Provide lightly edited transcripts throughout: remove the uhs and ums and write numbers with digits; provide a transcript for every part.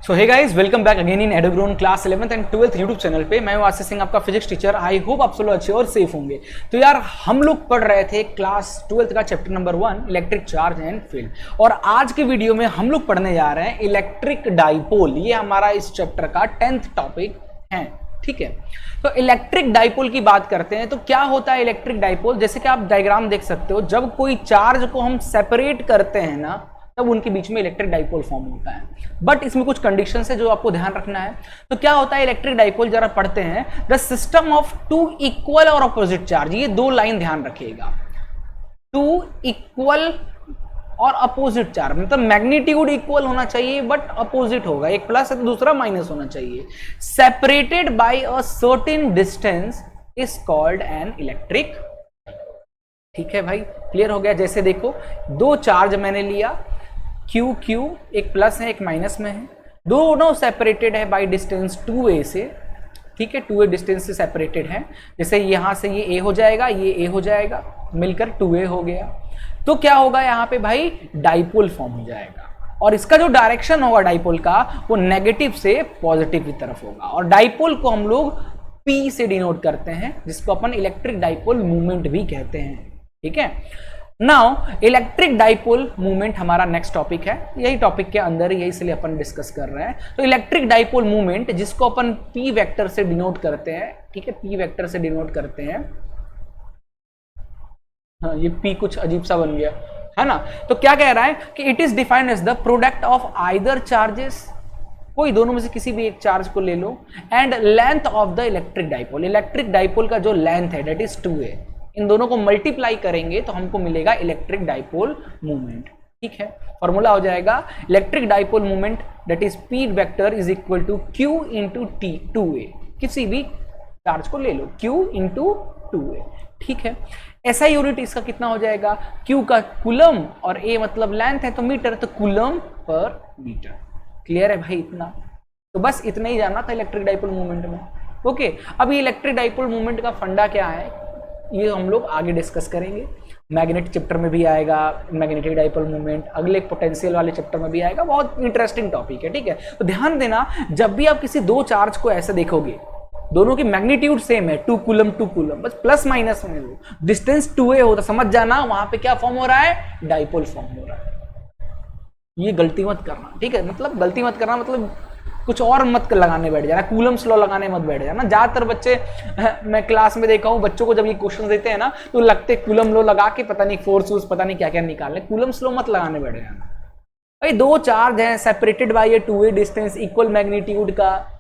So hey guys, welcome back again in एडोग्रोन class 11th and 12th YouTube channel पे। मैं हूं आशीष सिंह, आपका फिजिक्स टीचर। आई होप आप सब लोग अच्छे और सेफ होंगे। तो यार, हम लोग पढ़ रहे थे क्लास 12th का chapter number 1 electric charge and field, और आज के वीडियो में हम लोग पढ़ने जा रहे हैं इलेक्ट्रिक डाइपोल। ये हमारा इस चैप्टर का 10th टॉपिक है, ठीक है। तो इलेक्ट्रिक डाइपोल की बात करते हैं तो क्या होता है इलेक्ट्रिक डाइपोल। जैसे कि आप डायग्राम देख सकते हो, जब कोई चार्ज को हम सेपरेट करते हैं ना, तब उनके बीच में इलेक्ट्रिक डाइपोल फॉर्म होता है। बट इसमें कुछ कंडीशंस है जो आपको ध्यान रखना है। तो क्या होता है इलेक्ट्रिक डाइपोल, जरा पढ़ते हैं। The system of two equal और अपोजिट चार्ज, ये दो लाइन ध्यान रखिएगा। टू इक्वल और अपोजिट चार्ज, मतलब मैग्नीट्यूड इक्वल होना चाहिए बट अपोजिट होगा, एक प्लस है तो दूसरा माइनस होना चाहिए। Separated by a certain distance is called an electric. ठीक है भाई, क्लियर हो गया। जैसे देखो, दो चार्ज मैंने लिया, क्यू क्यू, एक प्लस है एक माइनस में है, दोनों सेपरेटेड है बाय डिस्टेंस 2a से, ठीक है। 2a डिस्टेंस से सेपरेटेड है। जैसे यहां से ये a हो जाएगा, ये a हो जाएगा, मिलकर 2a हो गया। तो क्या होगा यहाँ पे भाई, डाइपोल फॉर्म हो जाएगा। और इसका जो डायरेक्शन होगा डाइपोल का, वो नेगेटिव से पॉजिटिव की तरफ होगा। और डाइपोल को हम लोग P से डिनोट करते हैं, जिसको अपन इलेक्ट्रिक डाइपोल मूवमेंट भी कहते हैं, ठीक है। नाउ इलेक्ट्रिक डाइपोल मूवमेंट हमारा नेक्स्ट टॉपिक है। यही टॉपिक के अंदर ही, इसलिए अपन डिस्कस कर रहे हैं। तो इलेक्ट्रिक डाइपोल मूवमेंट, जिसको अपन P वेक्टर से डिनोट करते हैं, ठीक है, P वेक्टर से डिनोट करते हैं। हाँ, ये P कुछ अजीब सा बन गया है ना। तो क्या कह रहा है कि it is defined as the product of either charges, कोई दोनों में से किसी भी एक चार्ज को ले लो, and length of the electric dipole. Electric dipole का जो लेंथ है दैट इज 2a, इन दोनों को मल्टीप्लाई करेंगे तो हमको मिलेगा इलेक्ट्रिक डाइपोल मूवमेंट, ठीक है। फॉर्मूला हो जाएगा electric dipole movement that is P vector is equal to Q into T 2a। किसी भी चार्ज को ले लो, Q इंटू 2a, ठीक है। ऐसा यूनिट इसका कितना हो जाएगा, Q का कूलम और A मतलब लेंथ है तो मीटर, तो कूलम पर मीटर। क्लियर है भाई इतना? तो बस इतना ही जानना था इलेक्ट्रिक डाइपोल मूवमेंट में, ओके। अब ये इलेक्ट्रिक डाइपोल मूवमेंट का फंडा क्या है, ये हम लोग आगे डिस्कस करेंगे। मैग्नेटिक चैप्टर में भी आएगा मैग्नेटिक डाइपोल मूवमेंट, अगले पोटेंशियल वाले चैप्टर में भी आएगा। बहुत इंटरेस्टिंग टॉपिक है, ठीक है। तो ध्यान देना, जब भी आप किसी दो चार्ज को ऐसे देखोगे, दोनों की मैग्नीट्यूड सेम है, 2 कूलम 2 कूलम, बस प्लस माइनस में हो, डिस्टेंस 2a हो, तो समझ जाना वहां पे क्या फॉर्म हो रहा है, डाइपोल फॉर्म हो रहा है। ये गलती मत करना, ठीक है। मतलब गलती मत करना, मतलब कुछ और मत लगाने बैठ जाना, कूलम्स लॉ लगाने मत बैठ जाना। ज्यादातर बच्चे, मैं क्लास में देखा हूँ बच्चों को जब ये क्वेश्चन देते हैं ना, तो लगते कूलम लॉ लगा के पता नहीं फोर्स पता नहीं क्या क्या निकालने। कूलम्स लॉ मत लगाने बैठ जाना भाई। दो चार्ज हैं सेपरेटेड बाय ये 2a डिस्टेंस, इक्वल मैग्नीट्यूड का,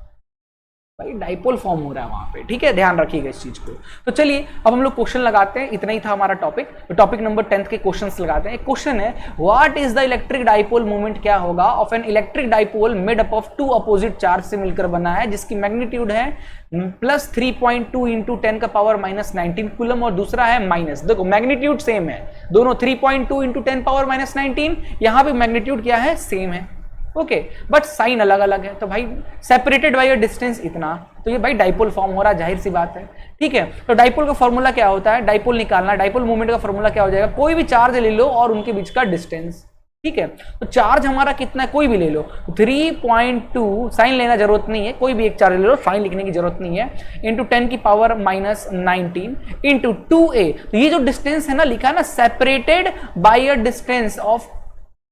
भाई डाइपोल फॉर्म हो रहा है वहां पे, ठीक है। ध्यान रखिएगा इस चीज को। तो चलिए अब हम लोग क्वेश्चन लगाते हैं। इतना ही था हमारा टॉपिक। तो टॉपिक नंबर 10 के क्वेश्चंस लगाते हैं। एक क्वेश्चन है, what is the electric dipole movement, क्या होगा of an electric dipole made up of two opposite charge से मिलकर बना है, जिसकी मैग्नीट्यूड है प्लस 3.2 इंटू 10 का पावर माइनस 19 कूलम, और दूसरा है माइनस, देखो मैग्नीट्यूड सेम है दोनों, 3.2 इंटू 10 पावर माइनस 19, यहां पे मैग्नीट्यूड क्या है, सेम है, ओके, बट साइन अलग अलग है। तो भाई सेपरेटेड बाय डिस्टेंस इतना, तो ये भाई डाइपोल फॉर्म हो रहा है, जाहिर सी बात है, ठीक है। तो डाइपोल का फॉर्मूला क्या होता है, डाइपोल निकालना, डाइपोल मूवमेंट का फॉर्मूला क्या हो जाएगा, कोई भी चार्ज ले लो और उनके बीच का डिस्टेंस, ठीक है। तो चार्ज हमारा कितना है, कोई भी ले लो, 3.2, साइन लेना जरूरत नहीं है, कोई भी एक चार्ज ले लो, साइन लिखने की जरूरत नहीं है, इंटू 10 की पावर माइनस 19 इंटू 2a। तो ये जो डिस्टेंस है ना, लिखा है ना separated by a distance of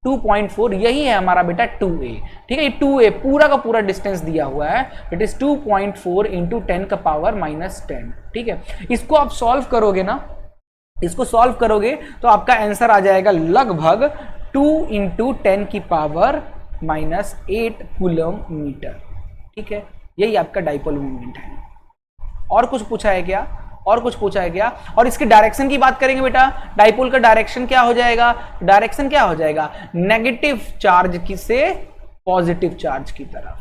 2.4, यही है हमारा बेटा 2a, ठीक है। ये 2a पूरा का पूरा डिस्टेंस दिया हुआ है, इट इज 2.4 इंटू 10 का पावर माइनस 10, ठीक है। इसको आप सॉल्व करोगे ना, इसको सॉल्व करोगे तो आपका आंसर आ जाएगा लगभग 2 इंटू 10 की पावर माइनस 8 कूलम मीटर, ठीक है। यही आपका डाइपोल मूवमेंट है। और कुछ पूछा है क्या, और कुछ पूछा है क्या? और इसके डायरेक्शन की बात करेंगे बेटा, डाइपोल का डायरेक्शन क्या हो जाएगा, डायरेक्शन क्या हो जाएगा, नेगेटिव चार्ज की से पॉजिटिव चार्ज की तरफ,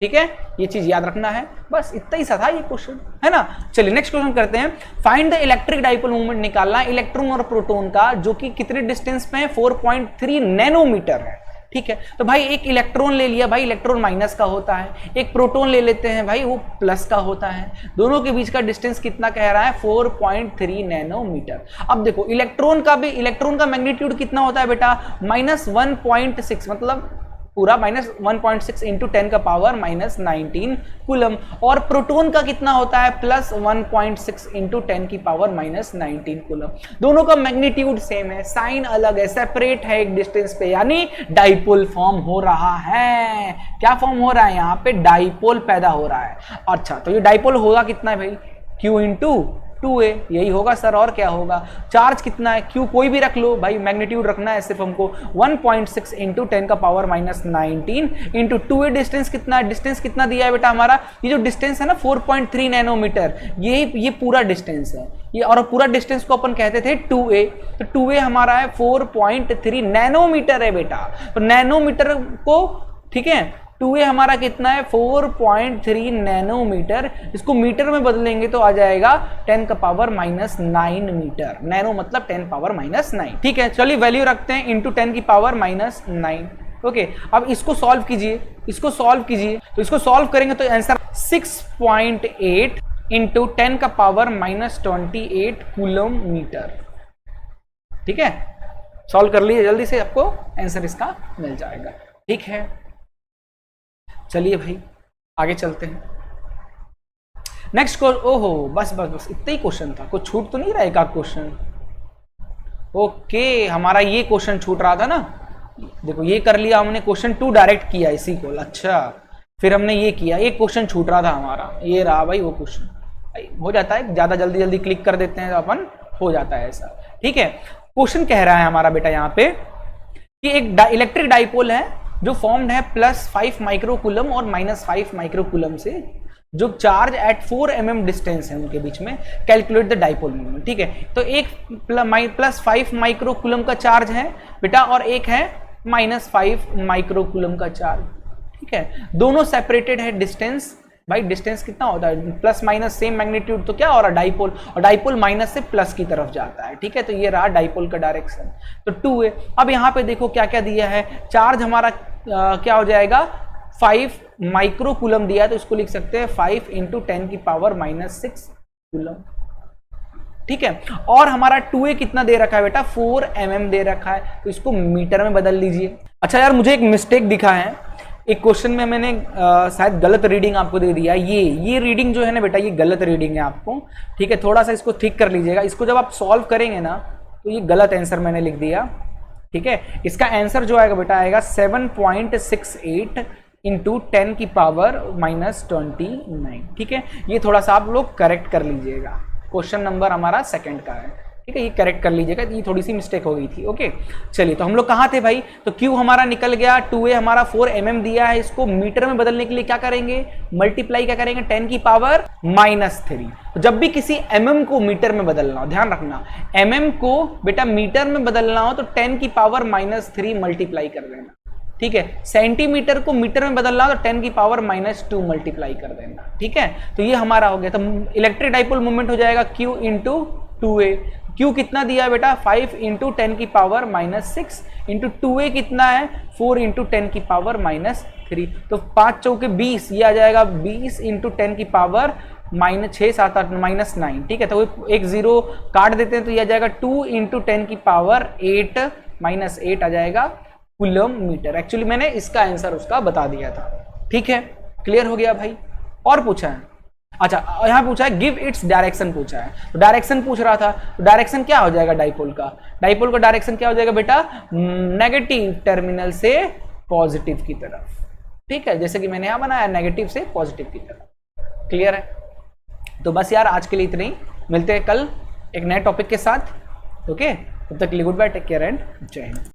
ठीक है। ये चीज याद रखना है, बस इतना ही सा था ये क्वेश्चन, है ना। चलिए नेक्स्ट क्वेश्चन करते हैं। Find the electric dipole movement, निकालना इलेक्ट्रॉन और प्रोटॉन का, जो कि कितने डिस्टेंस पे है, 4.3 नैनोमीटर है, ठीक है। तो भाई एक इलेक्ट्रॉन ले लिया, भाई इलेक्ट्रॉन माइनस का होता है, एक प्रोटॉन ले लेते हैं भाई, वो प्लस का होता है। दोनों के बीच का डिस्टेंस कितना कह रहा है, 4.3 नैनोमीटर। अब देखो इलेक्ट्रॉन का मैग्नीट्यूड कितना होता है बेटा, -1.6, मतलब पूरा माइनस 1.6 इंटू 10 का पावर माइनस 19 कूलम। और प्रोटॉन का कितना होता है प्लस 1.6 इंटू 10 की पावर माइनस 19 कूलम। दोनों का मैग्नीट्यूड सेम है, साइन अलग है, सेपरेट है एक डिस्टेंस पे, यानी डाइपोल फॉर्म हो रहा है। क्या फॉर्म हो रहा है यहाँ पे? डाइपोल पैदा हो रहा है। अच्छा, तो ये डाइपोल होगा कितना है भाई? Q इंटू 2a, यही होगा सर, और क्या होगा? चार्ज कितना है? Q कोई भी रख लो भाई, मैग्नीट्यूड रखना है सिर्फ हमको। 1.6 इंटू 10 का power minus 19 into 2a। Distance कितना है? डिस्टेंस कितना दिया है बेटा हमारा? ये जो डिस्टेंस है ना 4.3 नैनोमीटर, ये पूरा डिस्टेंस है ये, और पूरा डिस्टेंस को अपन कहते थे 2a। तो 2a हमारा है 4.3 नैनोमीटर है बेटा। तो नैनोमीटर को, ठीक है, 2a हमारा कितना है? 4.3 नैनोमीटर। इसको मीटर में बदलेंगे तो आ जाएगा 10 का पावर माइनस 9 मीटर। नैनो मतलब 10 पावर माइनस 9। ठीक है, चलिए वैल्यू रखते हैं इंटू 10 की पावर माइनस 9। ओके, अब इसको सॉल्व कीजिए, इसको सॉल्व कीजिए। तो इसको सॉल्व करेंगे तो आंसर 6.8 इंटू 10 का पावर माइनस 28 कूलम मीटर। ठीक है, सॉल्व कर लीजिए जल्दी से, आपको आंसर इसका मिल जाएगा। ठीक है, चलिए भाई आगे चलते हैं। नेक्स्ट क्वेश्चन, ओहो बस बस बस इतना ही क्वेश्चन था, कुछ छूट तो नहीं रहा एक आध क्वेश्चन? ओके, हमारा ये क्वेश्चन छूट रहा था ना, देखो ये कर लिया हमने, क्वेश्चन 2 डायरेक्ट किया इसी को। अच्छा, फिर हमने ये किया, एक क्वेश्चन छूट रहा था हमारा, ये रहा भाई वो क्वेश्चन। हो जाता है, ज्यादा जल्दी जल्दी क्लिक कर देते हैं तो अपन हो जाता है ऐसा। ठीक है, क्वेश्चन कह रहा है हमारा बेटा यहाँ पे कि एक इलेक्ट्रिक डाइपोल है जो फॉर्म्ड है प्लस 5 माइक्रोकूलम और माइनस 5 माइक्रोकूलम से, जो चार्ज एट 4 mm डिस्टेंस है उनके बीच में। Calculate the dipole moment. ठीक है, तो एक प्लस 5 माइक्रोकूलम का चार्ज है बेटा, और एक है माइनस 5 माइक्रोकूलम का चार्ज। ठीक है, दोनों सेपरेटेड है डिस्टेंस। भाई डिस्टेंस कितना होता है? प्लस माइनस सेम मैग्नीट्यूड, तो क्या हो रहा है? डाइपोल, और डाइपोल माइनस से प्लस की तरफ जाता है। ठीक है, तो ये रहा डाइपोल का डायरेक्शन। तो 2a। अब यहाँ पे देखो क्या क्या दिया है, चार्ज हमारा क्या हो जाएगा? 5 माइक्रोकूलम दिया है, तो इसको लिख सकते हैं 5 इंटू 10 की पावर माइनस 6 कूलम। ठीक है, और हमारा 2a कितना दे रखा है बेटा? 4 mm दे रखा है, तो इसको मीटर में बदल लीजिए। अच्छा यार, मुझे एक मिस्टेक दिखा है एक क्वेश्चन में, मैंने शायद गलत रीडिंग आपको दे दिया। ये रीडिंग जो है ना बेटा, ये गलत रीडिंग है आपको। ठीक है, थोड़ा सा इसको ठीक कर लीजिएगा। इसको जब आप सॉल्व करेंगे ना, तो ये गलत आंसर मैंने लिख दिया। ठीक है, इसका आंसर जो आएगा बेटा आएगा 7.68 इंटू 10 की पावर माइनस 29। ठीक है, ये थोड़ा सा आप लोग करेक्ट कर लीजिएगा। क्वेश्चन नंबर हमारा सेकंड का है। ठीक है, ये करेक्ट कर लीजिएगा, ये थोड़ी सी मिस्टेक हो गई थी। ओके, चलिए तो हम लोग कहाँ थे भाई? तो Q हमारा निकल गया, 2a हमारा 4 mm दिया है, इसको मीटर में बदलने के लिए क्या करेंगे? मल्टीप्लाई क्या करेंगे? 10 की पावर माइनस 3। तो जब भी किसी mm को मीटर में बदलना हो, ध्यान रखना, mm को बेटा मीटर में बदलना हो तो 10 की पावर माइनस 3 मल्टीप्लाई कर देना। ठीक है, सेंटीमीटर को मीटर में बदलना हो तो 10 की पावर माइनस 2 मल्टीप्लाई कर देना। ठीक है, तो ये हमारा हो गया। तो इलेक्ट्रिक डाइपोल मोमेंट हो जाएगा Q इंटू 2a। Q कितना दिया है बेटा? 5 इंटू 10 की पावर माइनस 6 इंटू 2a कितना है? 4 इंटू 10 की पावर माइनस 3। तो 5 चौके 20, ये आ जाएगा 20 इंटू 10 की पावर माइनस 6 7 8 माइनस 9। ठीक है, तो एक जीरो काट देते हैं तो ये आ जाएगा 2 इंटू 10 की पावर 8 माइनस 8 आ जाएगा कूलम मीटर। एक्चुअली मैंने इसका आंसर उसका बता दिया था। ठीक है, क्लियर हो गया भाई? और पूछा है? अच्छा, यहां पूछा है गिव इट्स डायरेक्शन पूछा है, तो डायरेक्शन पूछ रहा था। तो डायरेक्शन क्या हो जाएगा डाइपोल का? डाइपोल का डायरेक्शन क्या हो जाएगा बेटा? नेगेटिव टर्मिनल से पॉजिटिव की तरफ। ठीक है, जैसे कि मैंने यहां बनाया नेगेटिव से पॉजिटिव की तरफ। क्लियर है? तो बस यार आज के लिए इतना ही, मिलते हैं कल एक नए टॉपिक के साथ। ओके, तब तक के लिए good bye, take care and जय हिंद।